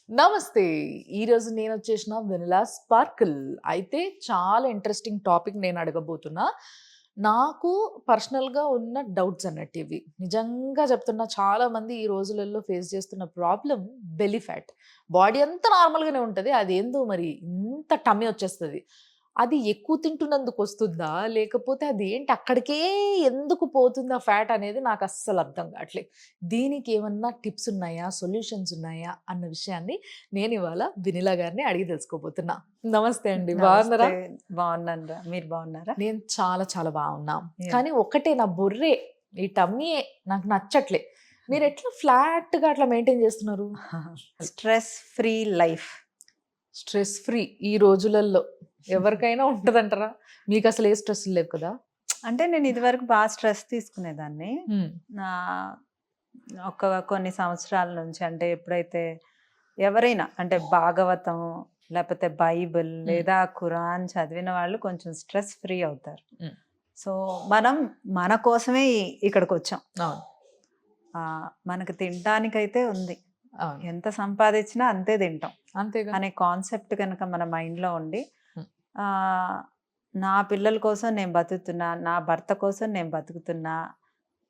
నమస్తే. ఈరోజు నేనొచ్చేసిన vanilla sprinkle. అయితే చాలా ఇంట్రెస్టింగ్ టాపిక్ నేను అడగబోతున్నా. నాకు పర్సనల్‌గా ఉన్న డౌట్స్ అన్నట్టివి. నిజంగా చెప్తున్నా చాలా మంది ఈ రోజులలో ఫేస్ చేస్తున్న ప్రాబ్లమ్ బెల్లీ ఫ్యాట్. బాడీ అంతా నార్మల్‌గానే ఉంటది. అదేందో మరి ఇంత టమ్మీ వచ్చేస్తది. అది ఎక్కువ తింటున్నందుకు వస్తుందా? లేకపోతే అదేంటి అక్కడికే ఎందుకు పోతుంది ఆ ఫ్యాట్ అనేది నాకు అస్సలు అర్థం కావట్లే. దీనికి ఏమన్నా టిప్స్ ఉన్నాయా? సొల్యూషన్స్ ఉన్నాయా? అన్న విషయాన్ని నేను ఇవాళ వెనిలా గారిని అడిగి తెలుసుకోబోతున్నా. నమస్తే అండి. నమస్తే. బాగున్నారా? బాగున్నానురా. మీరు బాగున్నారా? నేను చాలా చాలా బాగున్నా. యాహ్! కానీ ఒక్కటే నా బుర్రే, ఈ టమ్మీయే నాకు నచ్చట్లే. మీరెట్లా ఫ్లాట్‌గా అట్లా మెయింటైన్ చేస్తున్నారు? Stress free life. Stress free ఈ రోజులల్లో ఎవరికైనా ఉంటదంటారా? మీకసలు ఏ స్ట్రెస్‌లు లేవు కదా? అంటే నేను ఇదివరకు బాగా స్ట్రెస్ తీసుకునేదాన్ని. హ్మ్. నా కొన్ని సంవత్సరాల నుంచి అంటే ఎప్పుడైతే ఎవరైనా అంటే భాగవతం, లేపోతే బైబిల్ లేదా ఖురాన్ చదివిన వాళ్ళు కొంచెం స్ట్రెస్ ఫ్రీ అవుతారు. హ్మ్. సో, మనం మన కోసమే ఇక్కడికొచ్చాం. అవును. మనకు తినటానికైతే ఉంది. అవును. ఎంత సంపాదించినా అంతే తింటాం అంతేగా. అనే కాన్సెప్ట్ కనుక మన మైండ్‌లో ఉండి హ్మ్. ఆహ్, నా పిల్లల కోసం నేను బతుకుతున్నా, నా భర్త కోసం నేను బతుకుతున్నా,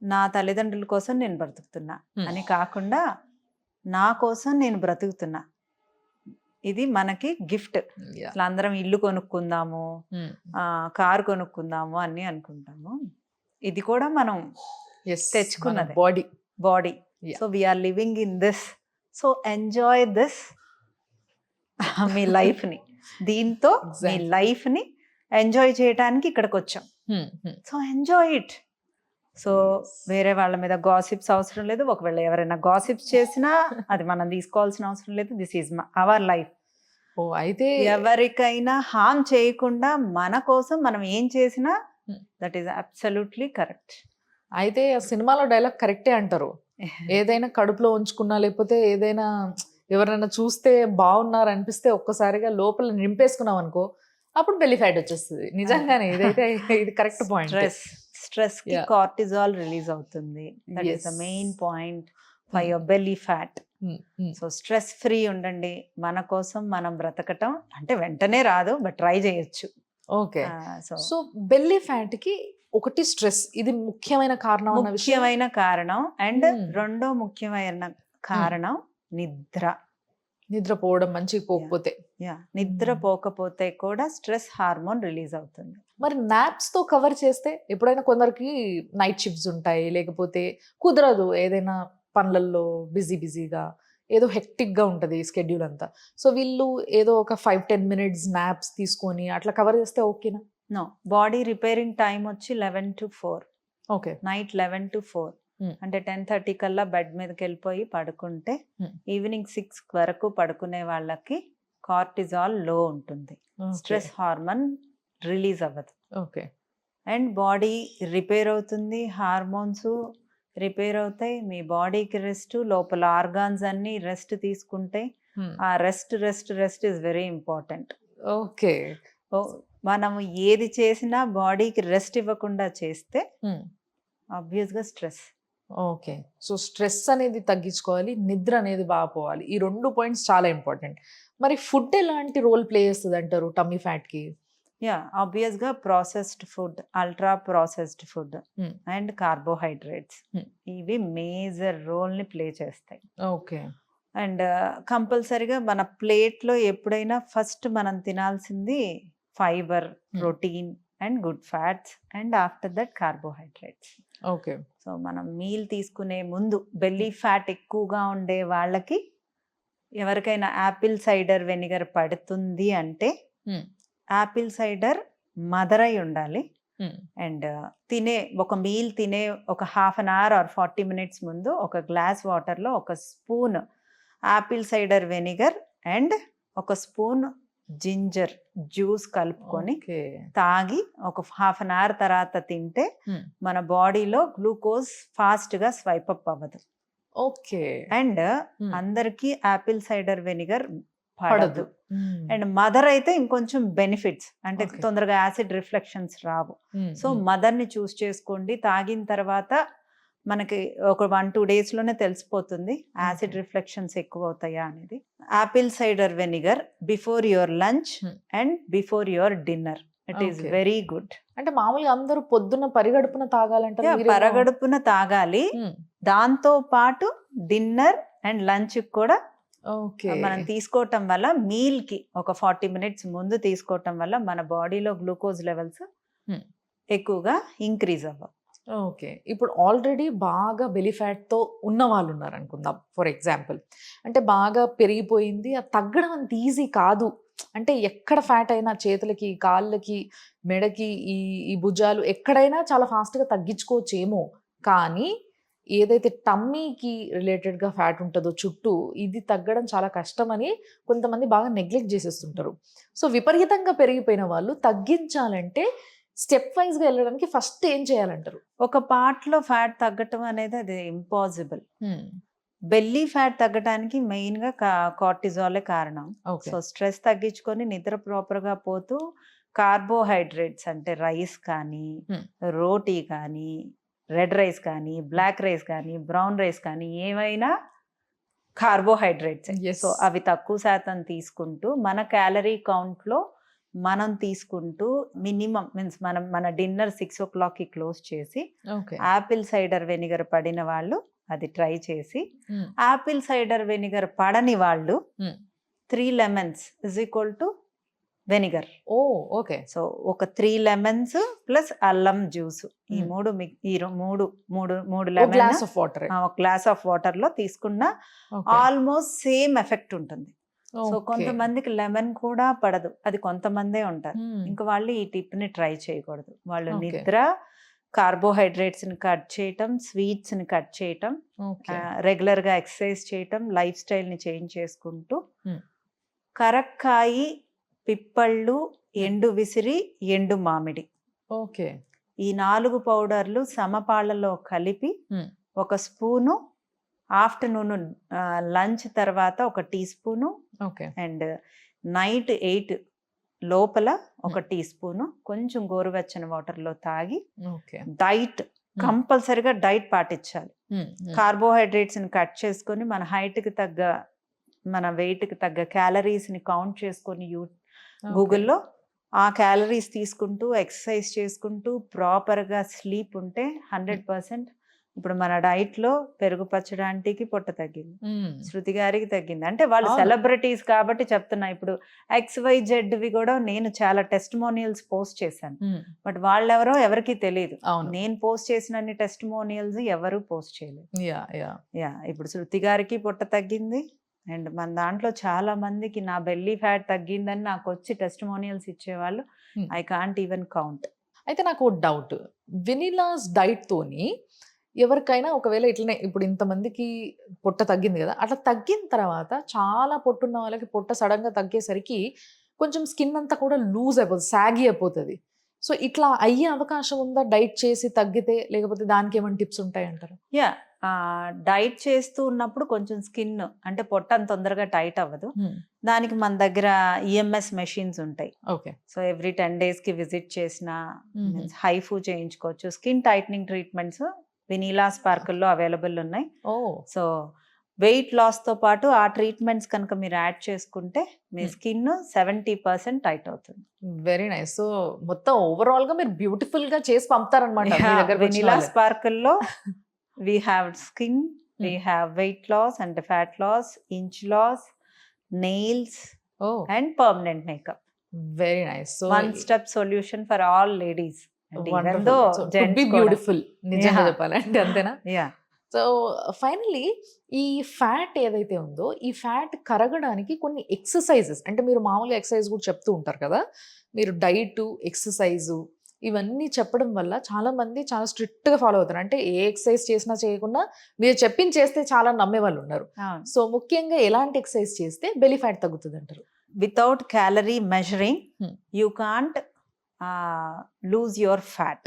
నా తల్లిదండ్రుల కోసం నేను బ్రతుకుతున్నా హ్మ్. అని కాకుండా నా కోసం నేను బ్రతుకుతున్నా. ఇది మనకి గిఫ్ట్. యాహ్! అసలు అందరం ఇల్లు కొనుక్కుందాము, హ్మ్. కారు కొనుక్కుందాము అని అనుకుంటాము. ఇది కూడా మనం యెస్. మన తెచ్చుకున్నదే. Body. Body. Yeah! So, we are living in this. So, enjoy this మీ లైఫ్‌ని. దీంతో మీ ఎగ్జాక్ట్‌లీ. లైఫ్‌ని ఎంజాయ్ చేయటానికి ఇక్కడికొచ్చాం. హ్మ్. Hmm. So, enjoy it. So, yes. వేరే వాళ్ళ మీద గాసిప్స్ అవసరం లేదు. ఒకవేళ ఎవరైనా గాసిప్స్ చేసినా అది మనం తీసుకోవాల్సిన అవసరం లేదు. This is our life. Oh! అయితే ఎవరికైనా హార్మ్ చేయకుండా మన కోసం మనం ఏం చేసినా హ్మ్. That is absolutely correct. అయితే ఆ సినిమాలో డైలాగ్ కరెక్టే అంటారు. ఏదైనా కడుపులో ఉంచుకున్నా, లేకపోతే ఏదైనా ఎవరైనా చూస్తే బాగున్నారనిపిస్తే ఒక్కసారిగా లోపల నింపేసుకున్నామనుకో, అప్పుడు బెల్లీ ఫ్యాట్ వచ్చేస్తది. నిజంగానే ఇదైతే ఇది కరెక్ట్ పాయింటే. స్ట్రెస్‌కి యాహ్! కార్టిజాల్ రిలీజ్ అవుతుంది. That is the yes. Main point for hmm. Your belly fat. Hmm. Hmm. So, stress free ఉండండి. మన కోసం మనం బ్రతకటం అంటే వెంటనే రాదు. బట్ ట్రై చేయొచ్చు. ఓకే. సో, సో, బెల్లీ ఫ్యాట్‌కి ఒకటి స్ట్రెస్. ఇది ముఖ్యమైన కారణం అన్న విషయం ముఖ్యమైన కారణం అండ్ హ్మ్. రెండో ముఖ్యమైన హ్మ్. కారణం నిద్ర. నిద్రపోవడం మంచిగా యాహ్! పోకపోతే. నిద్ర హ్మ్. పోకపోతే కూడా స్ట్రెస్ హార్మోన్ రిలీజ్ అవుతుంది. మరి నాప్స్‌తో కవర్ చేస్తే ఎప్పుడైనా కొందరికి నైట్ షిఫ్ట్స్ ఉంటాయి. లేకపోతే కుదరదు. ఏదైనా పనులల్లో బిజీగా ఏదో హెక్టిక్‌గా ఉంటది షెడ్యూల్ అంతా. సో, వీళ్ళు ఏదో ఒక 5, 10 మినిట్స్ నాప్స్ తీసుకొని అట్లా కవర్ చేస్తే ఓకేనా? నో. బాడీ రిపేరింగ్ టైమ్ వచ్చి 11-4. ఓకే. నైట్ 11-4. హ్మ్. అంటే 10:30 కల్లా బెడ్ మీదకెళ్ళిపోయి పడుకుంటే హ్మ్. ఈవినింగ్ 6 వరకు పడుకునే వాళ్ళకి కార్టిజాల్ లో ఉంటుంది. ఓకే. స్ట్రెస్ హార్మోన్ రిలీజ్ అవ్వదు. ఓకే. అండ్ బాడీ రిపేర్ అవుతుంది. హార్మోన్స్ రిపేర్ అవుతాయి. మీ బాడీకి రెస్ట్, లోపల ఆర్గాన్స్ అన్నీ రెస్ట్ తీసుకుంటాయి. హ్మ్. ఆ rest is very important. Okay. మనము ఏది చేసినా బాడీకి రెస్ట్ ఇవ్వకుండా చేస్తే హ్మ్. ఆబ్వియస్‌గా స్ట్రెస్. ఓకే. సో, స్ట్రెస్ అనేది తగ్గించుకోవాలి. నిద్ర అనేది బాగా పోవాలి. ఈ 2 పాయింట్స్ చాలా ఇంపార్టెంట్. మరి ఫుడ్ ఎలాంటి రోల్ ప్లే చేస్తదంటారు టమ్మీ ఫ్యాట్‌కి? ఆబ్వియస్‌గా processed food, ultra processed food హ్మ్. అండ్ కార్బోహైడ్రేట్స్ హ్మ్. ఇవి మేజర్ రోల్‌ని ప్లే చేస్తాయి. ఓకే. అండ్ కంపల్సరీగా మన ప్లేట్‌లో ఎప్పుడైనా ఫస్ట్ మనం తినాల్సింది ఫైబర్, హ్మ్. Protein and good fats and after that carbohydrates. Okay. So, మనం మీల్ తీసుకునే ముందు బెల్లీ ఫ్యాట్ ఎక్కువగా ఉండే వాళ్ళకి ఎవరికైనా యాపిల్ సైడర్ వెనిగర్ పడుతుంది అంటే హ్మ్. యాపిల్ సైడర్ మదరై ఉండాలి. హ్మ్. అండ్ ఒక మీల్ తినే ఒక half an hour or 40 minutes ముందు ఒక గ్లాస్ వాటర్‌లో ఒక spoon apple cider vinegar and ఒక స్పూన్ జింజర్ జ్యూస్ కలుపుకొని ఓకే. తాగి ఒక హాఫ్ అన్ అవర్ తర్వాత తింటే హ్మ్. మన బాడీలో గ్లూకోజ్ ఫాస్ట్‌గా స్వైప్ అప్ అవ్వదు. ఓకే. అండ్ హ్మ్. అందరికీ యాపిల్ సైడర్ వెనిగర్ పడదు. పడదు. హ్మ్. అండ్ మదర్ అయితే ఇంకొంచెం బెనిఫిట్స్ అంటే ఓకే. తొందరగా యాసిడ్ రిఫ్లెక్షన్స్ రావు. హ్మ్. సో, హ్మ్. మదర్‌ని చూస్ చేసుకోండి. తాగిన తర్వాత మనకి ఒక 1-2 డేస్లోనే తెలిసిపోతుంది యాసిడ్ Okay. రిఫ్లెక్షన్స్ ఎక్కువ అవుతాయా అనేది. Apple cider vinegar before your lunch Hmm. And before your dinner, it is Okay. Very good. అంటే మామూలుగా అందరూ పొద్దున్న పరిగడుపున తాగాలంటారు, మీరేమో పరగడుపున తాగాలి, దాంతో పాటు డిన్నర్ అండ్ లంచ్ కూడా ఓకే. మనం తీసుకోవటం వల్ల మీల్కి ఒక 40 మినిట్స్ ముందు తీసుకోవటం వల్ల మన బాడీలో గ్లూకోజ్ లెవెల్స్ Hmm. ఎక్కువగా ఇంక్రీజ్ అవ్వవు. ఓకే. ఇప్పుడు ఆల్రెడీ బాగా బెలీ ఫ్యాట్‌తో ఉన్న వాళ్ళు ఉన్నారనుకుందాం ఫర్ ఎగ్జాంపుల్. అంటే బాగా పెరిగిపోయింది, అది తగ్గడం అంత ఈజీ కాదు. అంటే ఎక్కడ ఫ్యాట్ అయినా చేతులకి, కాళ్ళకి, మెడకి, ఈ ఈ భుజాలు ఎక్కడైనా చాలా ఫాస్ట్‌గా తగ్గించుకోవచ్చేమో. కానీ ఏదైతే టమ్మీకి రిలేటెడ్‌గా ఫ్యాట్ ఉంటదో చుట్టూ, ఇది తగ్గడం చాలా కష్టమని కొంతమంది బాగా నెగ్లెక్ట్ చేసేస్తుంటారు. సో, విపరీతంగా పెరిగిపోయిన వాళ్ళు తగ్గించాలంటే స్టెప్ వైస్‌గా వెళ్ళడానికి ఫస్ట్ ఏం చేయాలంటారు? ఒక పార్ట్లో ఫ్యాట్ తగ్గటం అనేది అది ఇంపాసిబుల్. బెల్లీ ఫ్యాట్ తగ్గడానికి మెయిన్గా కార్టిజాలే కారణం. ఓకే. సో స్ట్రెస్ తగ్గించుకొని నిద్ర ప్రాపర్గా పోతూ కార్బోహైడ్రేట్స్ అంటే రైస్ కానీ, Hmm. రోటీ కానీ, రెడ్ రైస్ కానీ, బ్లాక్ రైస్ కానీ, బ్రౌన్ రైస్ కానీ ఏవైనా కార్బోహైడ్రేట్స్. Yes. సో అవి తక్కువ శాతం తీసుకుంటూ మన క్యాలరీ కౌంట్లో మనం తీసుకుంటూ మినిమం మీన్స్ మన డిన్నర్ 6 o'clockకి క్లోజ్ చేసి ఓకే. యాపిల్ సైడర్ వెనిగర్ పడిన వాళ్ళు అది ట్రై చేసి, హ్మ్. యాపిల్ సైడర్ వెనిగర్ పడని వాళ్ళు Hmm. 3 lemons is equal to vinegar. Oh! Okay. So ఒక 3 lemons ప్లస్ అల్లం జ్యూస్, ఈ Hmm. మూడు ఓ లెమన్ గ్లాస్ ఆఫ్ వాటర్. ఒక గ్లాస్ ఆఫ్ వాటర్లో తీసుకున్న ఓకే. ఆల్మోస్ట్ సేమ్ ఎఫెక్ట్ ఉంటుంది. So okay. కొంతమందికి లెమన్ కూడా పడదు, అది కొంతమందే ఉంటారు. హ్మ్. ఇంకా వాళ్ళు ఈ టిప్ని ట్రై చేయకూడదు. వాళ్ళు ఓకే. నిద్ర, కార్బోహైడ్రేట్స్ని కట్ చేయటం, స్వీట్స్ని కట్ చేయటం, ఓకే. రెగ్యులర్గా ఎక్సర్సైజ్ చేయటం, లైఫ్ స్టైల్ని చేంజ్ చేసుకుంటూ Hmm. కరక్కాయి, పిప్పళ్ళు, ఎండు విసిరి, ఎండు మామిడి, ఓకే. ఈ 4 పౌడర్లు సమపాళ్ళలో కలిపి Hmm. ఒక స్పూను ఆఫ్టర్నూన్ లంచ్ తర్వాత ఒక tea spoon okay. And night 8 లోపల ఒక టీ స్పూను కొంచెం గోరువెచ్చని వాటర్లో తాగి ఓకే. డైట్ కంపల్సరిగా డైట్ పాటించాలి. హ్మ్. హ్మ్. కార్బోహైడ్రేట్స్ని కట్ చేసుకొని మన హైట్కి తగ్గ, మన వెయిట్కి తగ్గ క్యాలరీస్ని కౌంట్ చేసుకొని ఓకే. గూగుల్లో ఆ క్యాలరీస్ తీసుకుంటూ ఎక్సర్సైజ్ చేసుకుంటూ ప్రాపర్గా స్లీప్ ఉంటే 100%. ఇప్పుడు మన డైట్లో పెరుగు పచ్చడి ఆంటీకి పొట్ట తగ్గింది, హ్మ్. శృతి గారికి తగ్గింది. అంటే వాళ్ళు అవును. సెలబ్రిటీస్ కాబట్టి చెప్తున్నా. ఇప్పుడు XYZవి కూడా నేను చాలా టెస్టిమోనియల్స్ పోస్ట్ చేశాను, హ్మ్. బట్ వాళ్ళెవరో ఎవరికి తెలియదు. అవును. నేను పోస్ట్ చేసిన టెస్టిమోనియల్స్ ఎవరు పోస్ట్ చేయలేదు. యా. ఇప్పుడు శృతి గారికి పొట్ట తగ్గింది అండ్ మన దాంట్లో చాలా మందికి నా బెల్లీ ఫ్యాట్ తగ్గిందని నాకు వచ్చి టెస్టిమోనియల్స్ ఇచ్చేవాళ్ళు. Hmm. I can't even count. అయితే నాకు ఓ డౌట్. వెనిలాస్ డైట్‌తోని ఎవరికైనా ఒకవేళ ఇట్లనే ఇప్పుడు ఇంతమందికి పొట్ట తగ్గింది గదా! అట్లా తగ్గిన తర్వాత చాలా పొట్టున్న వాళ్ళకి పొట్ట సడెన్‌గా తగ్గేసరికి కొంచెం స్కిన్ అంతా కూడా లూజ్ అయిపోతది, సాగీ అయిపోతది. సో, ఇట్లా అయ్యే అవకాశం ఉందా డైట్ చేసి తగ్గితే? లేకపోతే దానికేమైనా టిప్స్ ఉంటాయంటారా? డైట్ చేస్తూ ఉన్నప్పుడు కొంచెం స్కిన్ అంటే పొట్ట అంత తొందరగా టైట్ అవ్వదు. హ్మ్. దానికి మన దగ్గర EMS మెషిన్స్ ఉంటాయి. ఓకే. సో ఎవ్రీ 10 daysకి విజిట్ చేసిన హుహు. హైఫూ చేయించుకోవచ్చు. స్కిన్ టైట్నింగ్ ట్రీట్మెంట్స్ వెనీలా స్పార్కిల్లో అవైలబుల్ ఉన్నాయి. ఓహ్! సో వెయిట్ లాస్తో పాటు ఆ ట్రీట్మెంట్స్ కనుక మీరు యాడ్ చేసుకుంటే మీ Hmm. స్కిన్ 70% టైట్ అవుతుంది. Very nice. సో, మొత్తం ఓవరాల్‌గా మీరు బ్యూటిఫుల్‌గా చేసి పంపుతారనమాట మీ దగ్గరకొచ్చిన వెనీలా వాళ్ళని. స్పార్కిల్లో we have skin, we Hmm. have weight loss and fat loss, inch loss, nails oh! and permanent makeup. Very nice. So, One step solution for all ladies and even wonderful. though so, to gents be కూడా. Beautiful నిజంగా Yeah. చెప్పాలంటే అంతేనా? Yeah. So, finally ఈ fat ఏదైతే ఉందో, ఈ fat కరగడానికి కొన్ని exercises అంటే మీరు మామూలుగా ఎక్సర్‌సైజ్ కూడా చెప్తూ ఉంటారు కదా! మీరు డైటు, ఎక్సర్‌సైజు ఇవన్నీ చెప్పడం వల్ల చాలామంది చాలా స్ట్రిక్ట్‌గా ఫాలో అవుతారు. అంటే ఏ ఎక్సర్‌సైజ్ చేసినా చేయకున్నా మీరు చెప్పింది చేస్తే చాలా నమ్మేవాళ్ళున్నారు. అవును. సో, ముఖ్యంగా ఎలాంటి ఎక్సర్‌సైజ్ చేస్తే బెల్లీ ఫ్యాట్ తగ్గుతదంటారు? Without calorie measuring, Hmm. you can't lose your fat.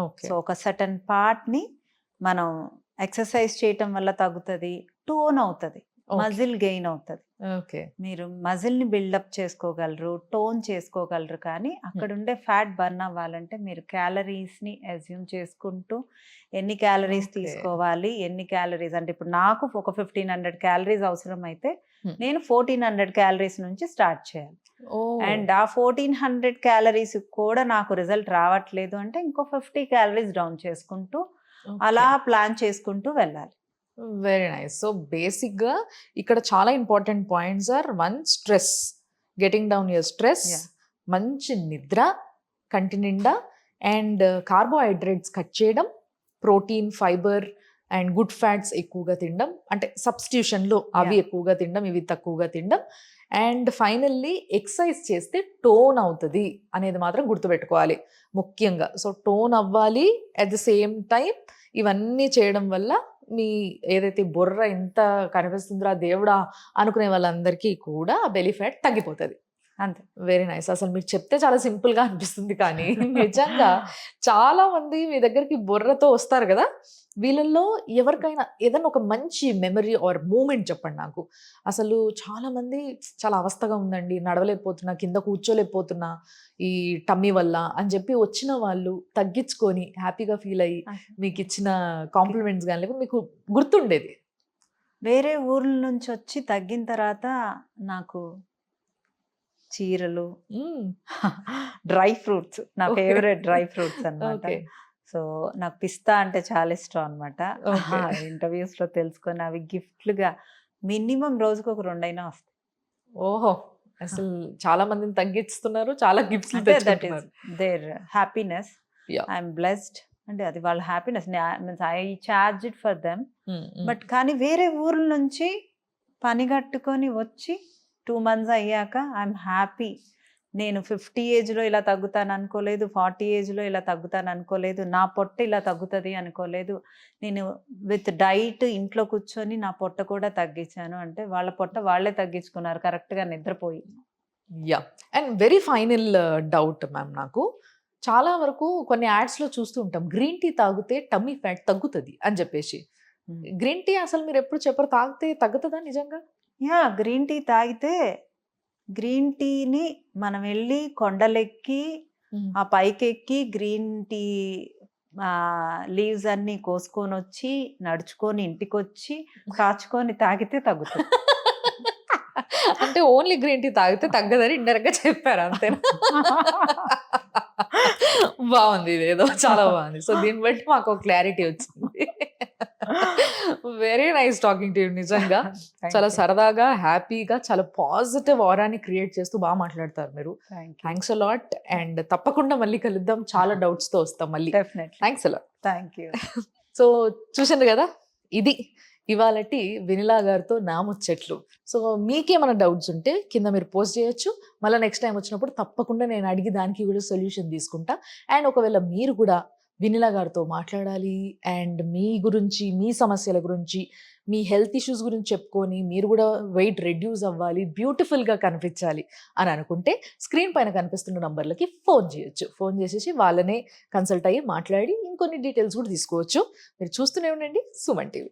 Okay. So ఒక సర్టన్ పార్ట్ని మనం ఎక్సర్సైజ్ చేయటం వల్ల తగ్గుతుంది, టోన్ అవుతుంది. ఓకే. మజిల్ గెయిన్ అవుతది. ఓకే. మీరు మజిల్‌ని బిల్డప్ చేసుకోగలరు, టోన్ చేసుకోగలరు. కానీ అక్కడుండే ఫ్యాట్ బర్న్ అవ్వాలంటే మీరు క్యాలరీస్‌ని అస్యూమ్ చేసుకుంటూ ఎన్ని క్యాలరీస్ ఓకే. తీసుకోవాలి, ఎన్ని క్యాలరీస్ అంటే ఇప్పుడు నాకు ఒక 1500 క్యాలరీస్ అవసరమైతే హ్మ్. నేను 1400 క్యాలరీస్ నుంచి స్టార్ట్ చేయాలి. ఓహ్! అండ్ ఆ 1400 క్యాలరీస్ కూడా నాకు రిజల్ట్ రావట్లేదు అంటే ఇంకో 50 క్యాలరీస్ డౌన్ చేసుకుంటూ అలా ఓకే. ప్లాన్ చేసుకుంటూ వెళ్ళాలి. Very nice. సో, బేసిక్‌గా ఇక్కడ చాలా important points are 1 stress. Getting down your stress, yeah! మంచి నిద్ర, కంటి నిండా అండ్ కార్బోహైడ్రేట్స్ కట్ చేయడం, protein, fibre and good fats ఎక్కువగా తినడం. అంటే సబ్స్టిట్యూషన్‌లో అవి యాహ్! ఎక్కువగా తినడం, ఇవి తక్కువగా తినడం. అండ్ ఫైనల్లీ ఎక్సర్సైజ్ చేస్తే టోన్ అవుతది అనేది మాత్రం గుర్తుపెట్టుకోవాలి ముఖ్యంగా. సో, టోన్ అవ్వాలి. అట్ ద సేమ్ టైమ్ ఇవన్నీ చేయడం వల్ల మీ ఏదైతే బుర్ర ఎంత కనిపిస్తుందిరా దేవుడా అనుకునే వాళ్ళందరికీ కూడా ఆ బెల్లీ ఫ్యాట్ తగ్గిపోతది. అంతే. Very nice. అసలు మీరు చెప్తే చాలా సింపుల్‌గా అనిపిస్తుంది కానీ నిజంగా చాలా మంది మీ దగ్గరికి బుర్రతో వస్తారు గదా! వీళ్ళల్లో ఎవరికైనా ఏదన్నా ఒక మంచి మెమరీ ఆర్ మూమెంట్ చెప్పండి నాకు. అసలు చాలామంది చాలా అవస్థగా ఉందండి. నడవలేకపోతున్నా, కింద కూర్చోలేకపోతున్నా ఈ టమ్మీ వల్ల అని చెప్పి వచ్చిన వాళ్ళు తగ్గించుకొని హ్యాపీగా ఫీల్ అయ్యి మీకిచ్చిన కాంప్లిమెంట్స్ గాని లేకపోతే మీకు గుర్తుండేది. వేరే ఊర్ల నుంచి వచ్చి తగ్గిన తర్వాత నాకు చీరలు, హ్మ్. డ్రై ఫ్రూట్స్ నా ఓకే. ఫేవరెట్ డ్రై ఫ్రూట్స్ అన్నమాట. ఓకే. సో, నాకు పిస్తా అంటే చాలా ఇష్టం అన్నమాట. ఓకే. ఇంటర్వ్యూస్‌లో తెలుసుకొని అవి గిఫ్ట్‌లుగా మినిమమ్ రోజుకొక 2 అయినా వస్తాయి. ఓహో! అసలు చాలా మందిని తగ్గిస్తున్నారు. చాలా గిఫ్ట్స్‌లు అంటే దట్ ఈస్ తెచ్చుకుంటున్నారు. There happiness. Yeah! I am blessed. అంటే అది వాళ్ళ happiness. Means I charge it for them. హ్మ్. హ్మ్. బట్ కానీ వేరే ఊర్ల నుంచి పని గట్టుకొని వచ్చి 2 మంత్స్ అయ్యాక ఐఎమ్ హ్యాపీ. నేను 50 ఏజ్‌లో ఇలా తగ్గుతాను అనుకోలేదు. 40 ఏజ్‌లో ఇలా తగ్గుతాను అనుకోలేదు. నా పొట్ట ఇలా తగ్గుతది అనుకోలేదు. నేను విత్ డైట్ ఇంట్లో కూర్చొని నా పొట్ట కూడా తగ్గించాను అంటే వాళ్ళ పొట్ట వాళ్ళే తగ్గించుకున్నారు కరెక్ట్‌గా నిద్రపోయి. Yeah! And very final doubt ma'am నాకు. చాలా వరకు కొన్ని యాడ్స్‌లో చూస్తూ ఉంటాం. గ్రీన్ టీ తాగితే టమ్మీ ఫ్యాట్ తగ్గుతది అని చెప్పేసి. హ్మ్. గ్రీన్ టీ అసలు మీరెప్పుడు చెప్పరు తాగితే తగ్గుతదా నిజంగా? యాహ్! గ్రీన్ టీ తాగితే గ్రీన్ టీని మనం వెళ్ళి కొండలెక్కి హ్మ్. ఆ పైకెక్కి గ్రీన్ టీ లీవ్స్ అన్నీ కోసుకొనొచ్చి, నడుచుకొని ఇంటికొచ్చి, కాచుకొని తాగితే తగ్గుతది. అంటే ఓన్లీ గ్రీన్ టీ తాగితే తగ్గదని ఇండైరెక్ట్‌గా చెప్పారు అంతేనా? బావుంది ఇదేదో చాలా బావుంది. సో, దీన్ని బట్టి మాకు ఒక క్లారిటీ వచ్చింది. Very nice talking to you నిజంగా. థాంక్ చాలా యూ. సరదాగా, హ్యాపీగా, చాలా పాజిటివ్ ఆరాని క్రియేట్ చేస్తూ మాట్లాడతారు మీరు. Thank you. Thanks a lot and తప్పకుండా మళ్ళీ కలుద్దాం. చాలా డౌట్స్‌తో వస్తాం మళ్ళీ. Definitely. Thanks a lot. Thank you. So, చూసారు గదా! ఇది ఇవాళటి వెనిలా గారితో నా ముచ్చట్లు. సో, మీకేమైనా డౌట్స్ ఉంటే కింద మీరు పోస్ట్ చేయొచ్చు. మళ్ళా నెక్స్ట్ టైమ్ వచ్చినప్పుడు తప్పకుండా నేను అడిగి దానికి కూడా సొల్యూషన్ తీసుకుంటా. అండ్ ఒకవేళ మీరు కూడా వెనిలా గారితో మాట్లాడాలి అండ్ మీ గురించి, మీ సమస్యల గురించి, మీ హెల్త్ ఇష్యూస్ గురించి చెప్పుకొని మీరు కూడా వెయిట్ రెడ్యూస్ అవ్వాలి, బ్యూటిఫుల్‌గా కనిపించాలి అని అనుకుంటే స్క్రీన్ పైన కనిపిస్తున్న నంబర్‌లకి ఫోన్ చేయొచ్చు. ఫోన్ చేసేసి వాళ్ళనే కన్సల్ట్ అయ్యి మాట్లాడి ఇంకొన్ని డీటెయిల్స్ కూడా తీసుకోవచ్చు. మీరు చూస్తూనే ఉండండి సుమన్ టీవీ.